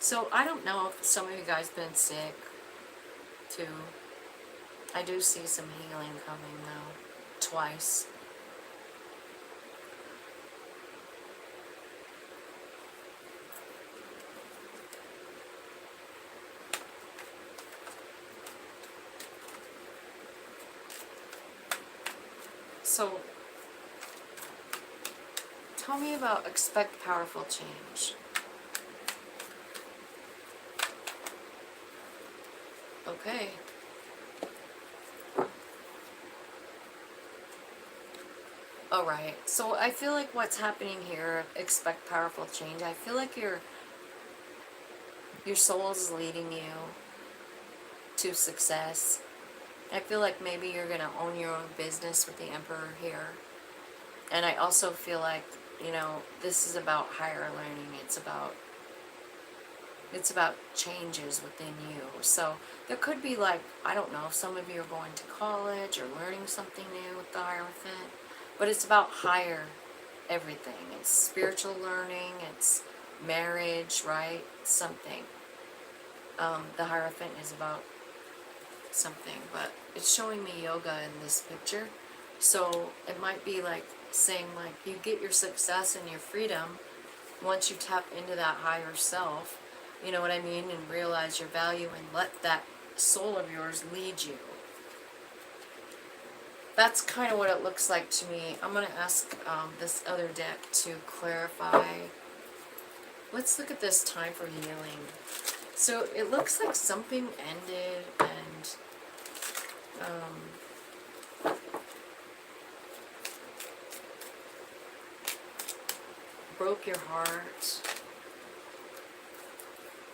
So I don't know if some of you guys been sick too. I do see some healing coming though. Twice. So tell me about expect powerful change. Okay. Alright, so I feel like what's happening here, expect powerful change. I feel like your soul is leading you to success. I feel like maybe you're going to own your own business with the Emperor here. And I also feel like, you know, this is about higher learning. It's about changes within you. So there could be like, I don't know, some of you are going to college or learning something new with the Hierophant. But it's about higher everything. It's spiritual learning. It's marriage, right? Something. The Hierophant is about something, but it's showing me yoga in this picture. So it might be like saying like you get your success and your freedom once you tap into that higher self, you know what I mean, and realize your value and let that soul of yours lead you. That's kind of what it looks like to me. I'm going to ask this other deck to clarify. Let's look at this time for healing. So it looks like something ended and broke your heart.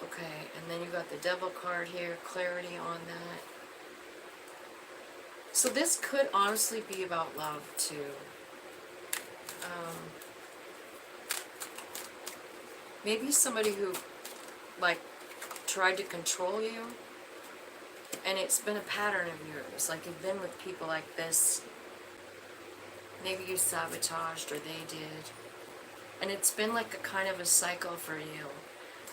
Okay, and then you got the Devil card here, clarity on that. So this could honestly be about love too. Maybe somebody who like tried to control you, and it's been a pattern of yours. Like you've been with people like this. Maybe you sabotaged or they did. And it's been like a kind of a cycle for you.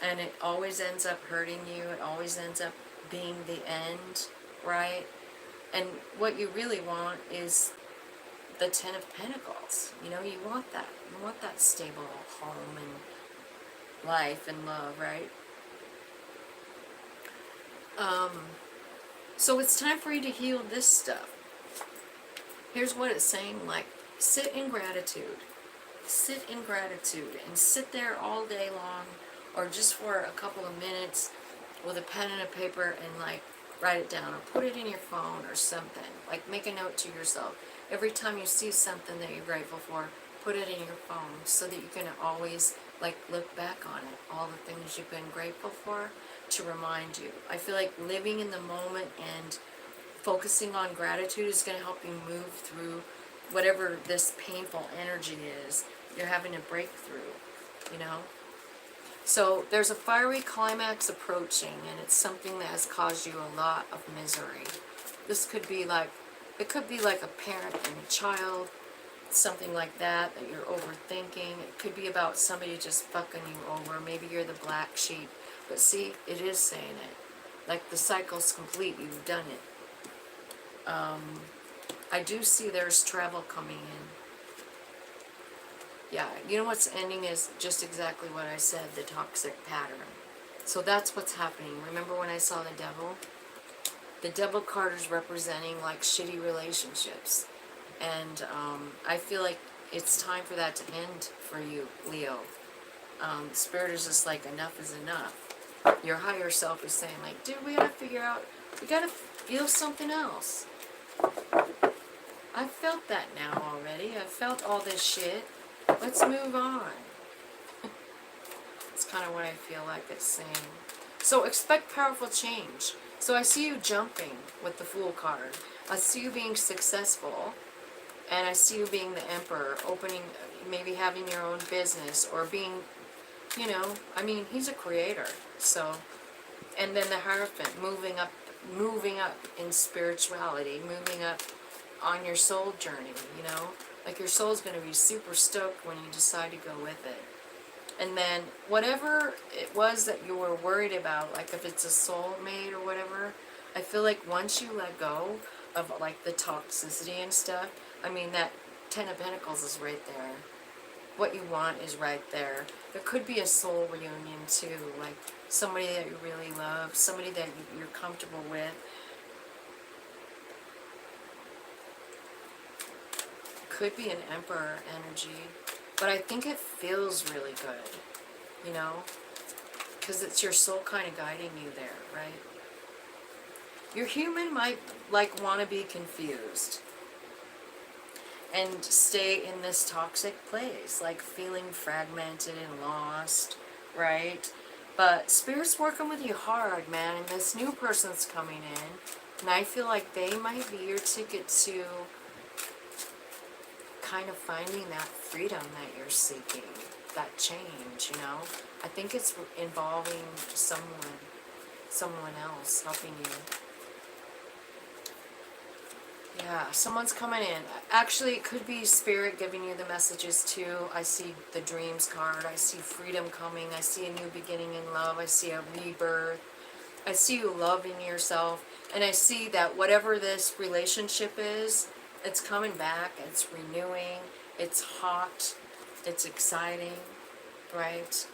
And it always ends up hurting you. It always ends up being the end, right? And what you really want is the Ten of Pentacles. You know, you want that. You want that stable home and life and love, right? So it's time for you to heal this stuff. Here's what it's saying, like, sit in gratitude. Sit in gratitude and sit there all day long, or just for a couple of minutes with a pen and a paper and like write it down or put it in your phone or something. Like make a note to yourself. Every time you see something that you're grateful for, put it in your phone so that you can always like look back on it, all the things you've been grateful for, to remind you. I feel like living in the moment and focusing on gratitude is going to help you move through whatever this painful energy is you're having to break through, you know? So there's a fiery climax approaching, and it's something that has caused you a lot of misery. This could be like, it could be like a parent and a child, something like that you're overthinking. It could be about somebody just fucking you over. Maybe you're the black sheep. But see, it is saying it. Like the cycle's complete, you've done it. I do see there's travel coming in. Yeah, you know what's ending is just exactly what I said, the toxic pattern. So that's what's happening. Remember when I saw the devil? The devil card is representing like shitty relationships. And I feel like it's time for that to end for you, Leo. Spirit is just like, enough is enough. Your higher self is saying like, dude, we gotta figure out, we gotta feel something else. I've felt that now already. I've felt all this shit. Let's move on. It's kind of what I feel like it's saying. So expect powerful change. So I see you jumping with the Fool card. I see you being successful. And I see you being the Emperor, opening, maybe having your own business, or being, you know, I mean, he's a creator. So, and then the Hierophant, moving up in spirituality, moving up on your soul journey, you know? Like your soul's going to be super stoked when you decide to go with it. And then whatever it was that you were worried about, like if it's a soulmate or whatever, I feel like once you let go of like the toxicity and stuff, I mean that Ten of Pentacles is right there. What you want is right there. There could be a soul reunion too, like somebody that you really love, somebody that you're comfortable with. Could be an Emperor energy, but I think it feels really good, you know, because it's your soul kind of guiding you there, right? Your human might like want to be confused and stay in this toxic place, like feeling fragmented and lost, right? But Spirit's working with you hard, man, and this new person's coming in, and I feel like they might be your ticket to kind of finding that freedom that you're seeking, that change, you know? I think it's involving someone else helping you. Yeah, someone's coming in. Actually, it could be Spirit giving you the messages too. I see the Dreams card. I see freedom coming. I see a new beginning in love. I see a rebirth. I see you loving yourself. And I see that whatever this relationship is, it's coming back. It's renewing. It's hot. It's exciting, right?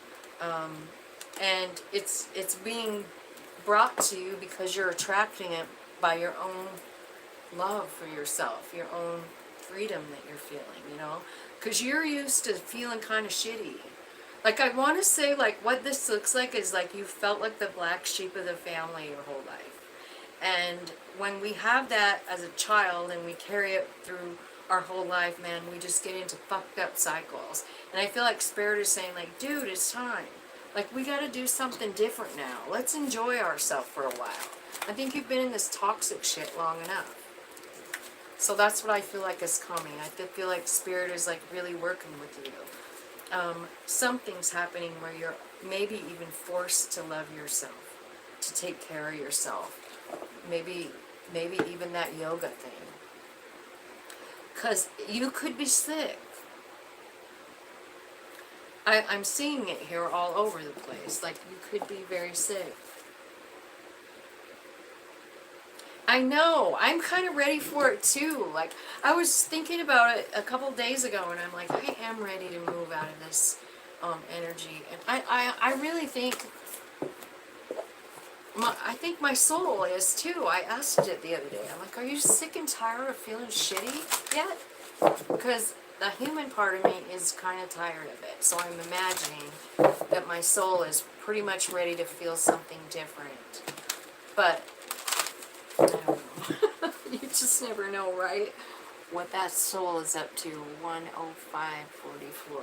And it's being brought to you because you're attracting it by your own love for yourself, your own freedom that you're feeling, you know, because you're used to feeling kind of shitty. Like I want to say, like what this looks like is like you felt like the black sheep of the family your whole life, and when we have that as a child and we carry it through our whole life, man, we just get into fucked up cycles. And I feel like Spirit is saying like, dude, it's time. Like we got to do something different now. Let's enjoy ourselves for a while. I think you've been in this toxic shit long enough. So that's what I feel like is coming. I feel like Spirit is like really working with you. Something's happening where you're maybe even forced to love yourself, to take care of yourself. Maybe even that yoga thing. Because you could be sick. I'm seeing it here all over the place. Like, you could be very sick. I know. I'm kind of ready for it too. Like, I was thinking about it a couple days ago, and I'm like, I am ready to move out of this energy. And I really think, I think my soul is too. I asked it the other day. I'm like, are you sick and tired of feeling shitty yet? Because the human part of me is kind of tired of it. So I'm imagining that my soul is pretty much ready to feel something different. But I don't know. You just never know, right? What that soul is up to. 10544.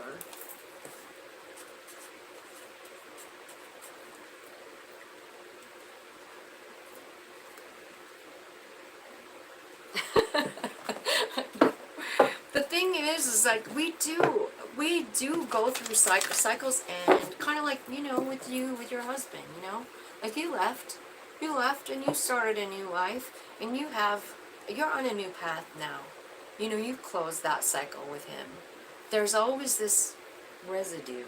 The thing is like we do go through cycles, and kind of like, you know, with your husband, you know, like you left and you started a new life, and you're on a new path now. You know, you've closed that cycle with him. There's always this residue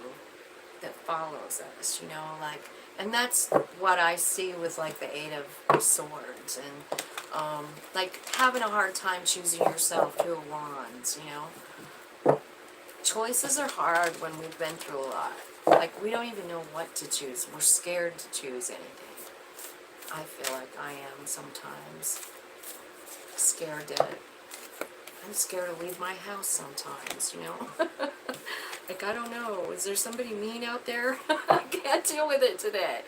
that follows us, you know, like, and that's what I see with like the Eight of Swords, and like having a hard time choosing yourself, Two of Wands, you know. Choices are hard when we've been through a lot. Like, we don't even know what to choose. We're scared to choose anything. I feel like I am sometimes. Scared to, I'm scared to leave my house sometimes, you know. Like, I don't know. Is there somebody mean out there? I can't deal with it today.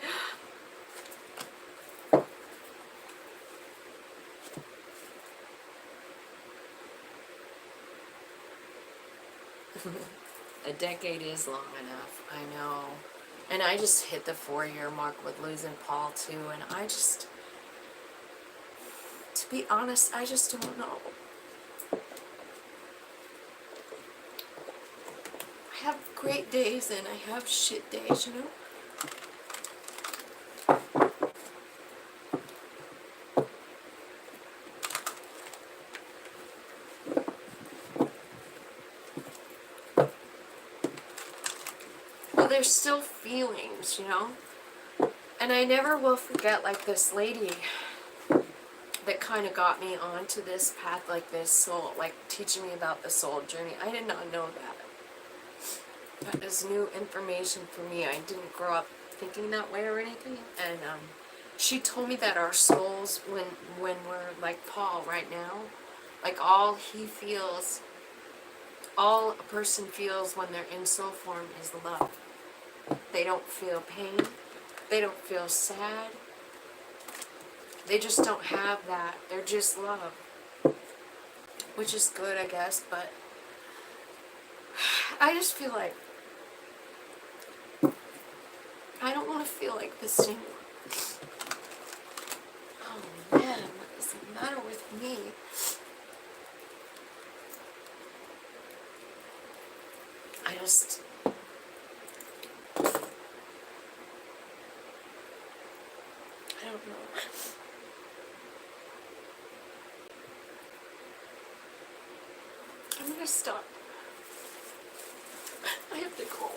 A decade is long enough, I know. And I just hit the 4-year mark with losing Paul too, and I just, to be honest, I just don't know. I have great days and I have shit days, you know? Well, there's still feelings, you know? And I never will forget, like, this lady that kind of got me onto this path, like this soul, like teaching me about the soul journey. I did not know that. That is new information for me. I didn't grow up thinking that way or anything. And she told me that our souls, when we're like Paul right now, like all he feels, all a person feels when they're in soul form is love. They don't feel pain. They don't feel sad. They just don't have that. They're just love. Which is good, I guess, but I just feel like I don't want to feel like this anymore. Oh man, what is the matter with me? I just... I don't know. I'm gonna stop. I have to go.